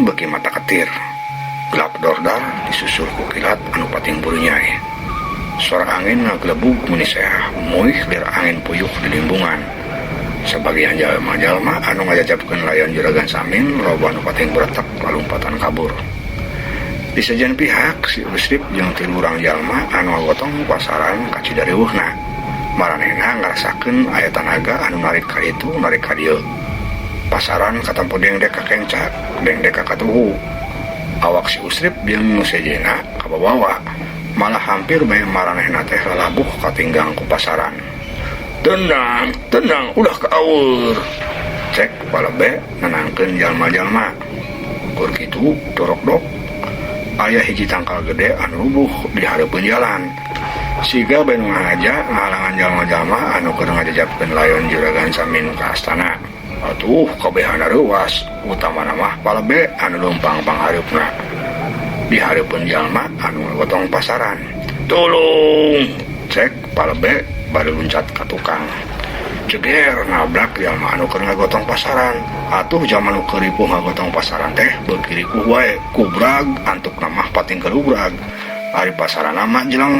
beki mata ketir. Gelap dordar disusul ku kilat anu pating burinyai. Suara angin ngaglebug menisah muih lir angin puyuh di limbungan. Sebagian jalma-jalma anu ngajajabkeun layan juragan Samin loba anu pating beretak lalumpatan kabur. Di sejen pihak si Usrip jeung 3 urang jalma anu ngagotong pasaran ka Cidariweuhna. Maranehna ngarasakeun aya tanaga anu narik ka ditu narik ka dieu. Pasaran katampo dengdek ka kenca, dengdek ka katuhu. Awak si Usrip jeung nu sejena kabawa, malah hampir bae maranehna teh lalabuh katinggang ku pasaran. Tenang, tenang, udah kaeur. Cek kepala be nenangkeun jalma-jalma. Kur kitu dorok-dok. Aya hiji tangkal gede anu rubuh di hareupeun jalan. Siga bae nu ngahaja ngahalangan jalma-jalma anu keur ngajajabkeun layon juragan Samin ka astana. Atuh kabehana reuwas, utamana mah palebe anu lumpang panghareupna. Di hareupeun jalma anu ngagotong pasaran. Tolong, cek palebe bari luncat ka tukang. Ceger nabrak jalma anu keur ngagotong pasaran. Atuh jaman nu keur ripuh ngagotong pasaran teh beuki ripuh wae kubrag antukna mah pating kelubrag. Ari pasaran mah jelang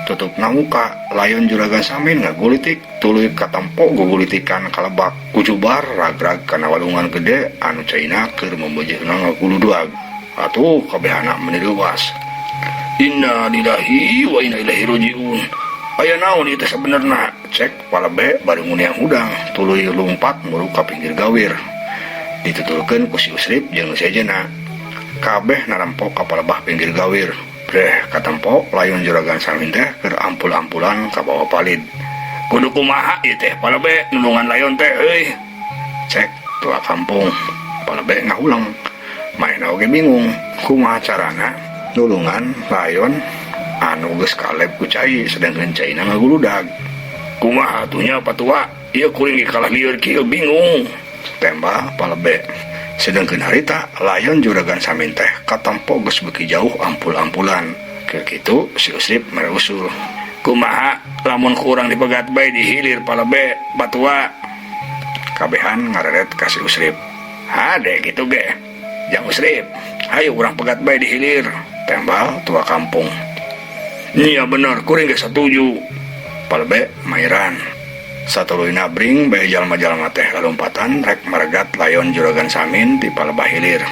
tutupna muka layon juragan Samin ngagulitik tuluy katampo gugulitikan kalebak kujubar ragrag kana walungan gede anu caina keur membeujeuna ngaguluduag. Atuh kabehana meuni leuwas. Inna lillahi wa inna ilaihi rajiun. Aya naon ieu teh sabenerna? Cek palebe bari muniang hudang tuluy lumpat muru ka pinggir gawir. Ditutulkeun ku si Usrip jeung sejena. Kabeh narampok ka palebah pinggir gawir. Breh katampo layon juragan Samin teh keur ampul-ampulan ka bawah palid. Kudu kumaha ieu teh palebe nulungan layon teh euy. Cek tua kampung. Palebe ngahulang. Maena oge bingung kumaha carana nulungan layon anu geus kaleb ku cai sedangkeun caina ngaguludag. Kumaha atunya patua? Ieu kuring kalah lieur kieu bingung. Tembah palebe. Sedangkeun harita layon juragan Samin teh katampo geus beuki jauh ampul-ampulan. Keur kitu si Usrip mere usul. Kumaha lamun kurang dipegat bae di hilir palebe patua? Kabehan ngareret ka si Usrip. Hade kitu ge. Jang Usrip, hayu urang pegat bae di hilir. Tembal tua kampung. Iya bener, kuring ge satuju. Palebe mairan. Satuluyna bring bae jalma-jalma teh lalumpatan rek maregat layon juragan Samin ti palebah hilir.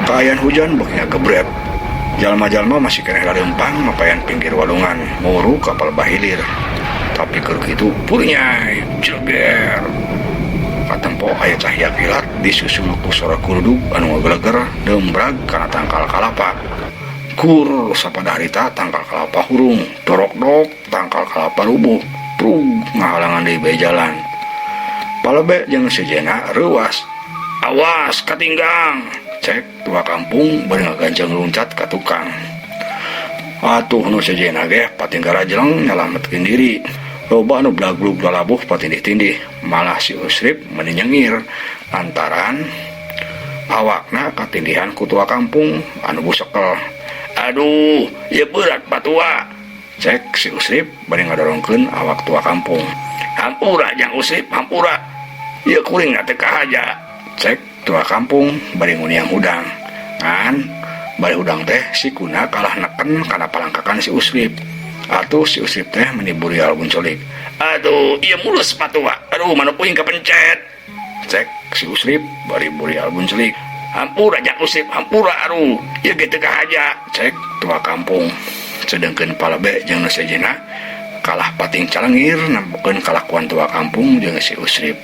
Kaayaan hujan beuki gebret. Jalma-jalma masih kena lareumpang mapayan pinggir walungan muru ka palebah hilir. Tapi keur kitu purnyai jeger. Katempo aya cahya kilat disusul ku suara kurudug anu ngageleger dembrag kana tangkal kalapa. Kur sapada harita tangkal kalapa hurung, dorok-dok tangkal kalapa rubuh, prug ngahalangan deui bae jalan. Palebe jeung sejena reuwas. Awas katinggang. Cek tua kampung bari ngagancang luncat ka tukang. Atuh nu sejena ge patinggara jeleng nyalametkeun diri. Loba anu blaglug lalabuh patindih-tindih. Malah si Usrip meuni nyengir lantaran awakna katindihan ku tua kampung anu busekel. Aduh, ieu berat patua. Cek si Usrip bari ngadorongkeun awak tua kampung. Hampura jang Usrip, hampura. Ieu kuring teh kahaja. Cek tua kampung bari nguniang hudang. Ngan bari hudang teh si kuna kalah neken kana palangkakan si Usrip. Atuh si Usrip teh meniburi albun colik. Aduh, ieu mulus patua. Aduh, mana puing kepencet. Cek si Usrip bari buri albun colik. Hampura jak Usrip, hampura aduh. Ieu ge teu kahaja. Cek tua kampung. Sedengkeun palebe jeung nu sejena kalah pating calengir nampukeun kalakuan tua kampung jeung si Usrip.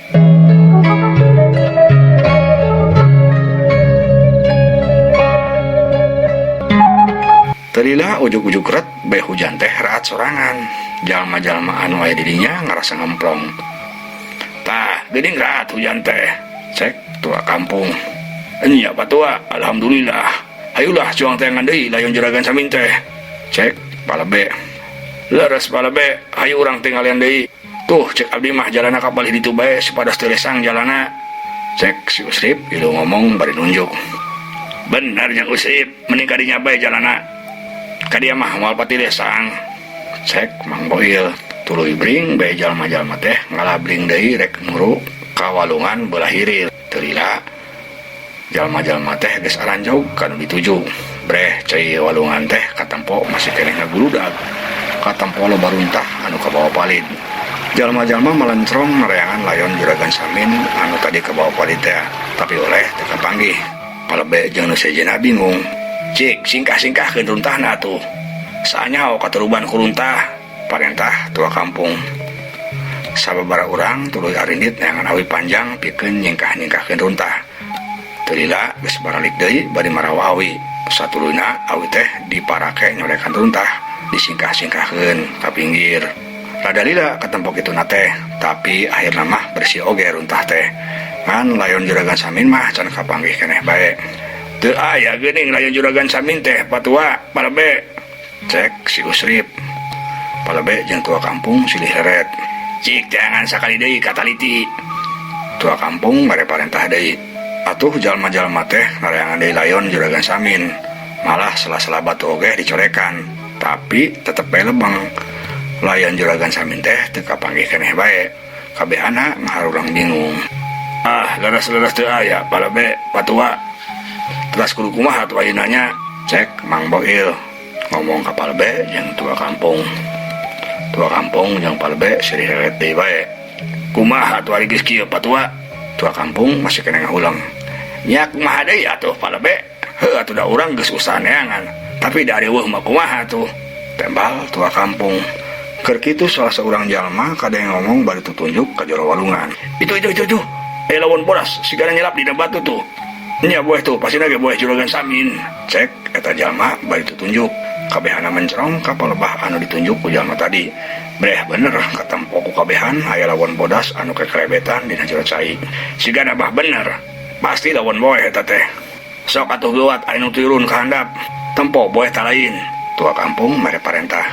Terila ujuk-ujuk ret bae hujan teh raat sorangan. Jalma-jalma anu aya di dinya ngarasa ngemplong. Tah, geuning raat hujan teh. Cek tua kampung. Enya patua, alhamdulillah. Hayulah cuang teangan deui layon juragan Samin teh. Cek palebe. Leres palebe, hayu urang tingalian deui. Tuh, cek abdi mah jalana ka bali ditu bae supados teu lesang jalana. Cek si Usrip ilu ngomong bari nunjuk. Bener jeung Usrip, mending kadinya bae jalana. Kadia mah moal pati lesang. Cek Mang Boil, tuluy bring bae jalma-jalma teh ngalabring deui rek muru ka walungan belah hirir. Teu lila jalma-jalma teh geus aranjog kanu dituju. Breh cai walungan teh katempo masih keneh ngaguludag. Katempo loba runtah anu kabawa palid. Jalma-jalma melencrong nereangan layon juragan Samin anu tadi kabawa palid teh, tapi oleh teu kapanggih. Palebe jeung nu sejenna bingung. Cik, singkah-singkahkeun runtahna atuh. Saanyaho katuruban ku runtah, parentah tua kampung. Sababaraha urang tuluy arindit neangan awi panjang pikeun nyingkah-nyingkahkeun runtah. Teu lila geus baralik deui bari marawa awi. Satuluyna awi teh diparake nyorekan runtah, disingkah-singkahkeun ka pinggir. Rada lila katempo kituna teh, tapi akhirna mah bersih oge runtah teh. Ngan layon juragan Samin mah can kapanggih keneh bae. Teu aya geuning layon juragan Samin teh patua palebe. Cek si Usrip. Palebe jeung tua kampung silih heret. Cik jangan sakali deui kataliti. Tua kampung mere parentah deui. Atuh jalma-jalma teh nareangan deui layon juragan Samin. Malah sela-sela batu oge dicorekan, tapi tetep bae lebeng. Layan juragan Samin teh teu kapanggih keneh bae. Kabehana ngaharurang bingung. Ah, leres-leres teu aya palebe patua. Teras kudu kumaha atuh ayeuna nya? Cek Mang Boil ngomong ka palebe jeung tua kampung. Tua kampung jeung palebe silih heret deui bae. Kumaha atuh ari geus kieu patua? Tua kampung masih keneh ngahulang. Nya kumaha deui atuh palebe? Heuh atuh da urang geus usaha neangan. Tapi dari weuh mah kumaha atuh? Tembal tua kampung. Keur kitu salah seorang jalma kadang ngomong bari tutunjuk ka jero walungan. Itu. Lawan bodas sigana nyelap dina batu tuh. Nya buah tuh pasina ge buah juragan Samin. Cek eta jalma bari tutunjuk. Kabehana mencrong ka palebah anu ditunjuk ku jalma tadi. Breh bener katempo ku kabehan aya lawan bodas anu kekrebetan dina jero cai. Sigana bah bener. Pasti lawan boe eta teh. Sok atuh leuwat anu turun ka handap. Tempo boe talain. Tua kampung mere parentah.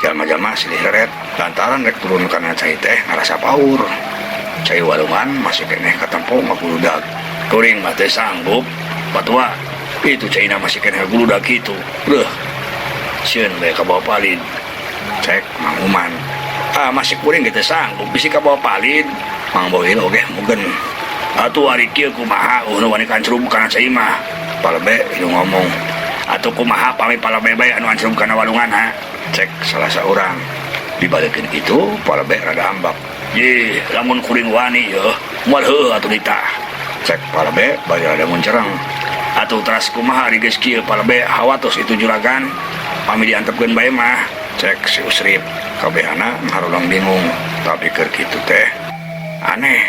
Jalma-jalma silih heret lantaran rek turun kana cai teh ngarasa paur. Cai walungan masih keneh katempo ngaguludag. Kuring mah teu sanggup patua. Itu caina masih keneh ngaguludag kitu. Beuh. Sieun bae ka bawa palid. Cek Mang Uman. Ah masih kuring teu sanggup bisi ka bawa palid. Mang Boil oge mugen. Atuh ari kieu kumaha nu wani kancrub kana cai mah. Palebe ieu ngomong. Atuh kumaha pami palebe bae anu ancrub kana walungan ha. Cek salah seorang. Dibalikeun kitu palebe rada ambak. Ye, lamun kuring wani ya, moal heueuh atuh ditah. Cek palebe bari rada muncereng. Atuh teras kumaha ari geus kieu palebe hawatos itu juragan. Pami diantepkeun bae mah. Cek si Usrip. Kabehana ngaharurang bingung, tapi keur kitu teh aneh.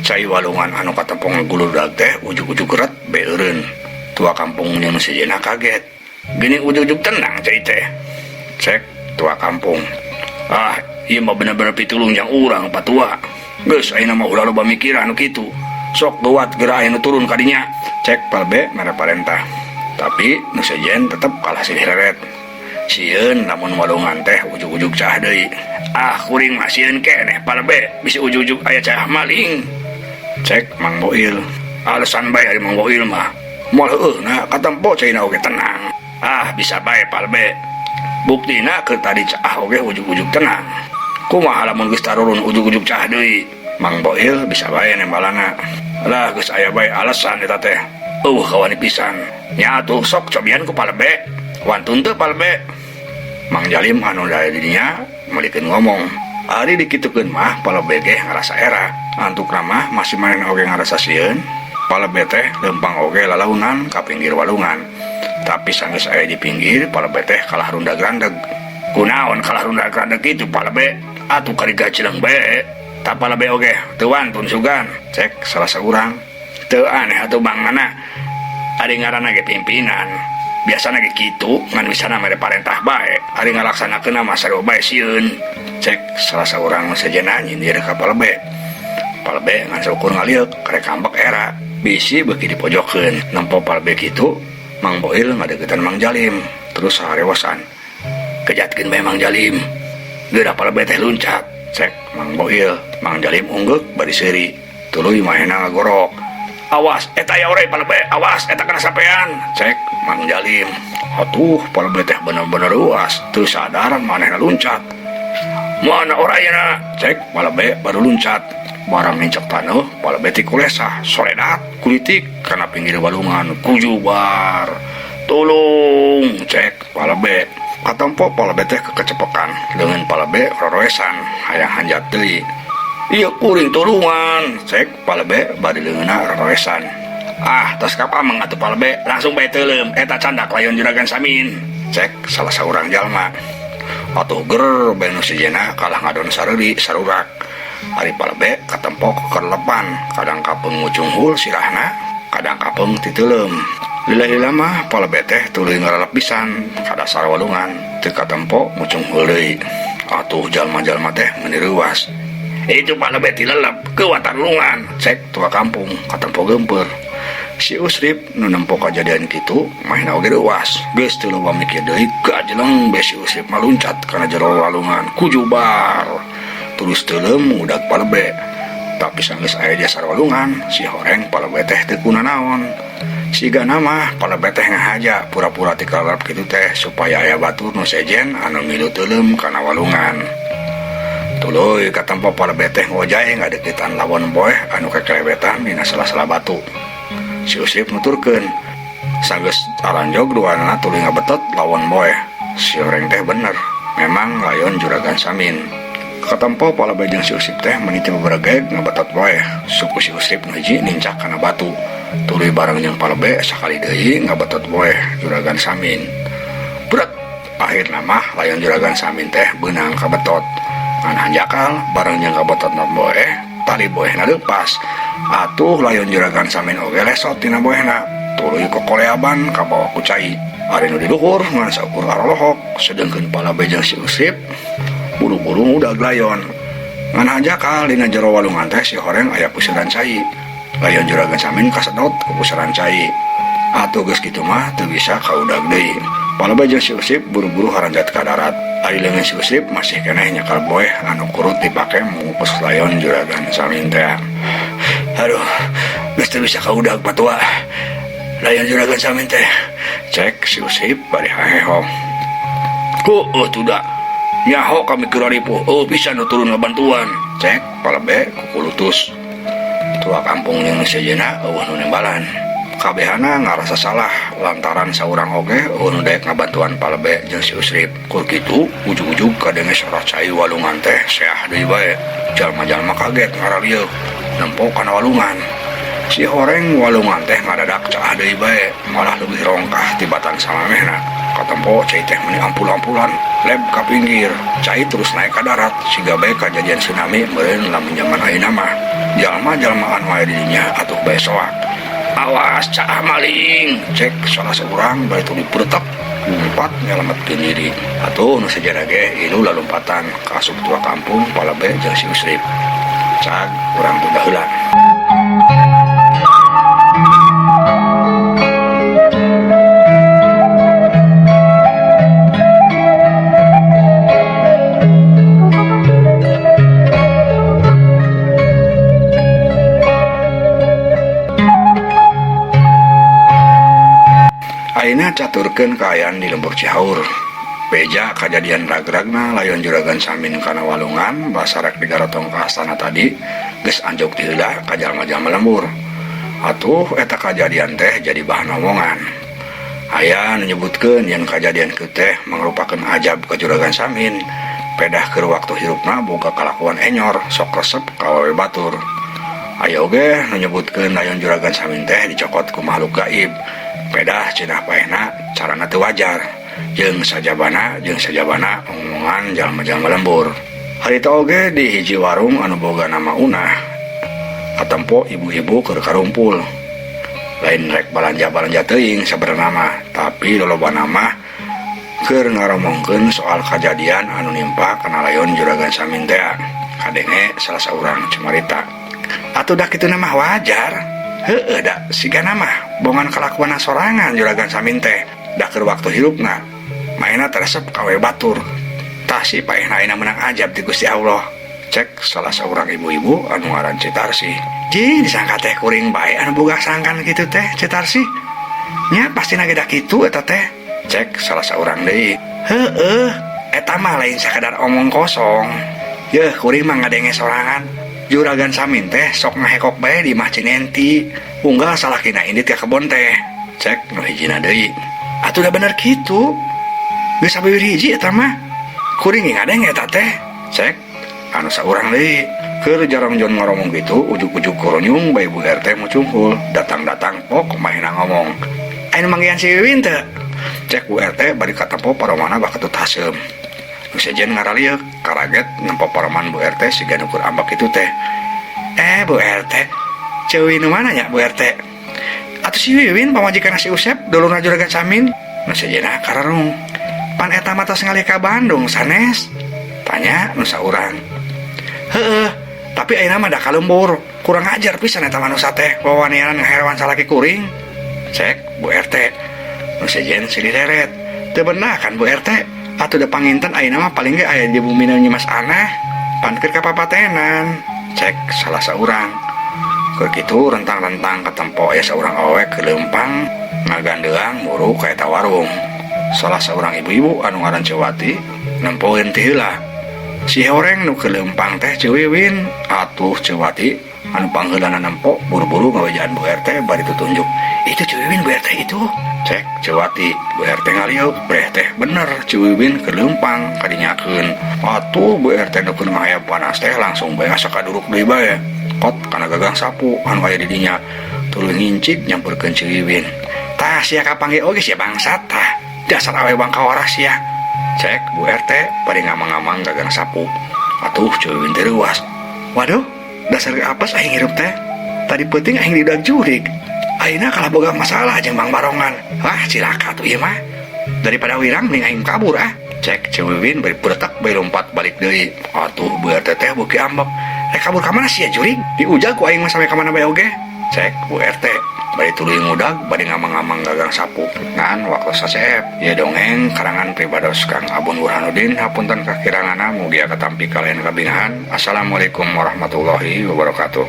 Cai walungan anu katempo ngaguludag teh ujug-ujug ret beureun. Tua kampung jeung sejenna kaget. Geuning ujug-ujug tenang cai teh. Cek tua kampung. Ah, ieu mah bener-bener pitulung yang urang patua. Geus ayeuna mah ulah loba mikir anu kitu. Sok leuwat geura anu turun ka dinya. Cek palebe mere parentah. Tapi nu sejen tetep kalah silih heret. Sieun lamun walungan teh ujug-ujug cah deui. Ah, kuring mah sieun keneh palebe bisi ujug-ujug aya cah maling. Cek Mang Boil. Alasan bae ari Mang Boil mah. Moal heueuna katempo caina oge tenang. Ah, bisa bae palebe. Buktina keur tadi cah oge ujug-ujug tenang. Kumaha lamun geus tarurun ujug-ujug cah deui? Mang Boil bisa bae nembalana. Lah geus aya bae alasan eta teh. Kawani pisan. Nya atuh sok cobian ku palebe. Wantun teu palebe. Mang Jalim anu daya didinya melikeun ngomong. Ari dikitukeun mah palebe ge ngarasa era. Antukna mah masih manen oge ngarasa sieun. Palebe teh lempang oge lalaunan ka pinggir walungan. Tapi sanggeus aya di pinggir palebe teh kalah rundag-randeg. Kunaon kalah rundag-randeg kitu palebe? Atuh kariga cileung bae. Ta palebe oge teu wantun sugan. Cek salah saurang. Teu aneh atuh bangana. Ari ngaranna ge pimpinan. Biasana ge kitu ngan wisana mere parentah bae. Ari ngalaksanakeunna mah sarua bae sieun. Cek salah saurang sejenna nyindir ka palebe. Palebe ngan saukur ngaliuk karek ambek era. Bisi beuki dipojokkeun. Nempo palebe kitu Mang Boil ngadeukeutan Mang Jalim, terus sarewasan. Kejatkeun bae Mang Jalim. Geura palebe teh luncat. Cek Mang Boil, Mang Jalim ungguk bari seuri. tuluy mahena ngagorok. Awas eta ya ore palebe, awas eta kana sampean, cek Mang Jalim. Atuh palebe teh bener-bener luas, teu sadar manehna luncat. Mana orayna, cek palebe baru luncat. Barang nincak taneuh palebe ti kulesah, soredat kulitik kana pinggir balungan kujubar. Tolong, cek palebe. Katampo palebe teh kekecepekan, leungeun palebe roroesan, hayang hanjat deui. Iya kuring tulungan, cek palebe bari leungeunna roroesan. Ah, tos kapameng atuh palebe, langsung bae teuleum, eta candak layon juragan Samin, cek salah saurang jalma. Atuh ger bae nu sijena kalah ngadon sareuli sarurak. Ari palebe katempo kerlepan, kadang kapeung ngucung hul sirahna, kadang kapeung ti teuleum. Lila-lila mah palebe teh tuluy ngarelep pisan kada sarwalungan, teu katempo ngucung hul deui. Atuh jalma-jalma teh menireuwas. Itu palebe ti lelep kewatarlungan, cek tua kampung katempo gempeur. Si Usrip nu nempo kajadian kitu mahina oge reuwas, geus teu loba mikir deui kajeleng be si Usrip maluncat kana jero walungan kujubar. Terus teuleum udag palebe. Tapi sanggeus aya di sarwalungan, si horeng palebe teh teu kunanaon. Sigana mah palebe teh ngahaja pura-pura ti kalap kitu teh supaya aya batur nu sejen anu ngilu teuleum kana walungan. Tuluy katempo palebe teh ngojae ngadeukeutan lawan boeh anu kekelebetan dina sela-sela batu. Si Usrip nuturkeun, sanggeus aranjog duanana tuluy ngabetot lawan boeh. Si horeng teh bener, memang layon juragan Samin. Katempo palebe jeung si Usrip teh meniti beberegeg ngabetot boeh. Suku si Usrip nu hiji nincak kana batu. Tuluy bareng jeung palebe sakali deui ngabetot boeh juragan Samin. Bret, akhirna mah layon juragan Samin teh beunang kabetot. Ngan hanjakal bareng jeung kabetotna boeh, tali boehna leupas. Atuh layon juragan Samin oge lesot tina boehna. Tuluy kokoleaban ka bawah ku cai. Ari nu di luhur ngan saukur arolohok, sedengkeun palebe jeung si Usrip buru-buru udah layon. Ngan hanjakal dina jero walungan teh si horeng aya puseran cai. Layon juragan Samin kasedot ku puseran cai. Atuh geus kitu mah teu bisa kaudag deui. Palebe jeung si Usrip buru-buru haranjat ka darat. Ari leungeun si Usrip masih keneh nyekal boeh anu kurut dipake mungkus layon juragan Samin teh. Aduh, geus teu bisa kaudag patua. Layon juragan Samin teh, cek si Usrip bari haheho. Ku tuda nyaho kami keur ripuh, bisa nu turun ngabantuan, cek palebe kukulutus. Tua kampung jeung sejeuna eueuh nu nembalan. Kabehana ngarasa salah lantaran saurang oge nu daek ngabantuan palebe jeung si Usrip. Kur kitu ujug-ujug kadenge sorot cai walungan teh seah deui bae. Jalma-jalma kaget ngaralieuh nempo kana walungan. Si horeng walungan teh ngadadak caah deui bae, malah leuwih rongkah tibatan samamehna. Katempo cai teh meuni ampul-ampulan leb ka pinggir. Cai terus naik ka darat siga bae kajadian tsunami meureun lamun zaman ayeuna mah. Jalma-jalma anu aya di dinya atuh bae soak. Awas caah maling, cek salah seorang bari tuluy puretek ngumpat nyelametkeun diri. Atuh nu sejarah ge ilu lalumpatan ka asup tua kampung palebe jeung si Usrip. Cag urang tunda heula. Ayeuna caturkeun kaayaan di Lembur Cihaur. Beja kajadian ragragna layon juragan Samin kana walungan basarek digarotong ka astana tadi geus anjog ti heula ka jalma-jalma lembur. Atuh eta kajadian teh jadi bahan omongan. Aya nu nyebutkeun yen kajadian kieu teh mangrupakeun ajab ka juragan Samin. Pedah keur waktu hirupna boga kalakuan enyor sok resep ka awewe batur. Aya oge nu nyebutkeun layon juragan Samin teh dicokot ku makhluk gaib. Pedah cenah paehna carana teu wajar jeung sajabana omongan jalma-jalma lembur. Harita oge di hiji warung anu boga nama Unah katempo ibu-ibu keur karumpul. Lain rek balanja teuing sabenerna mah, tapi lolobana mah keur ngaromongkeun soal kajadian anu nimpa kana layon juragan Samin teh. Kadenge salah saurang cumarita, atuh dah kitu mah wajar. Heueuh da sigana mah bongan kalakuan sorangan juragan Samin teh. Da keur waktu hirupna maena teresep ka we batur. Tah si paehna ayeuna meunang ajab ti Gusti Allah. Cek salah seorang ibu-ibu anu ngaran Citarsi. Ji disangka teh kuring bae anu boga sangkan gitu teh Citarsi. Nya pasti nageda kitu eta teh. Cek salah seorang deui. Heueuh, eta mah lain sakadar omong kosong. Yeuh kuring mah ngadenge sorangan. Juragan Samin teh sok ngahekok bae di Mah Cinenti. Unggal salakina indit ka kebon teh. Cek nu hijina deui. Atuh da bener kitu. Geus sabeueur hiji eta mah. Kuring ngadenge eta teh. Cek anu saurang deui. Keur jarang jon ngomong gitu, ujuk-ujuk kuronyung bae Bu RT mucungkul. Datang-datang pok mahina ngomong. Anu manggihan si Wiwin teh. Cek Bu RT bari katempo paromana baketut haseum. Nu sejen ngaralieu karaget nempo paroman Bu RT siga nukur ambak itu teh. Bu RT, ceuwi nu mana nya Bu RT? Atuh si Wiwin pamajikan si Usep dulurna Juragan Samin. Nu sejenna kararung. Pan eta mah tos ngalih ka Bandung sanes. Tanya nu saurang. Heueuh, tapi ayeuna mah da kalembur. Kurang ajar pisan eta manusia teh wawanean ngaherewan salaki kuring. Cek Bu RT. Nu sejen si dideret. Teu beunah kan Bu RT? Atuh da panginten ayeuna mah paling ge aya di bumi Nyi Mas Anah. Pan keur kapapatenan. Cek salah saurang. Keur kitu rentang-rentang katempo aya saurang awek ke leumpang ngagandeang muru ka eta warung. Salah seorang ibu-ibu anu ngaran Cewati nempoeun ti heula. Si horeng nu ke leumpang teh Ciwiwin. Atuh Cewati anu pangheulana nempo buru-buru ngawejaan Bu RT bari tutunjuk. Itu Ciwiwin Bu RT itu. Cek Cewati, Bu RT ngaliuk, breh teh bener Ciwiwin ke leumpang kadinyakeun. Atuh Bu RT nu keur ngahayap panas teh langsung bae asa kaduruk deui bae. Kot kana gagang sapu anu aya di dinya tuluy ngincik nyamperkeun Ciwiwin. Tah sia kapanggih oge sia bangsat tah. Dasar awe bangka waras ya. Cek Bu RT bari ngamang-ngamang gagang sapu. Atuh Ciwiwin teh reuas. Waduh, dasar apes aing hirup teh. Tadi penting aing diudag jurig. Ayeuna kalah boga masalah jeung Mang Barongan. Wah, cilaka tuh ieu mah. Daripada wirang mending aing kabur ah. Cek Ciwiwin bari puretak bae lompat balik deui. Atuh Bu RT teh beuki ambek. Rek kabur ka mana sia jurig? Diujal ku aing mah sampe ka mana bae oge. Cek Bu RT bari tuluy ngudag bari ngamang-ngamang gagang sapu. Ngan waktu saseep. Ieu dongeng karangan Pribados Kang Abun Burhanuddin hapunten kakiranganna mugia katampi kalian kabingahan. Assalamualaikum warahmatullahi wabarakatuh.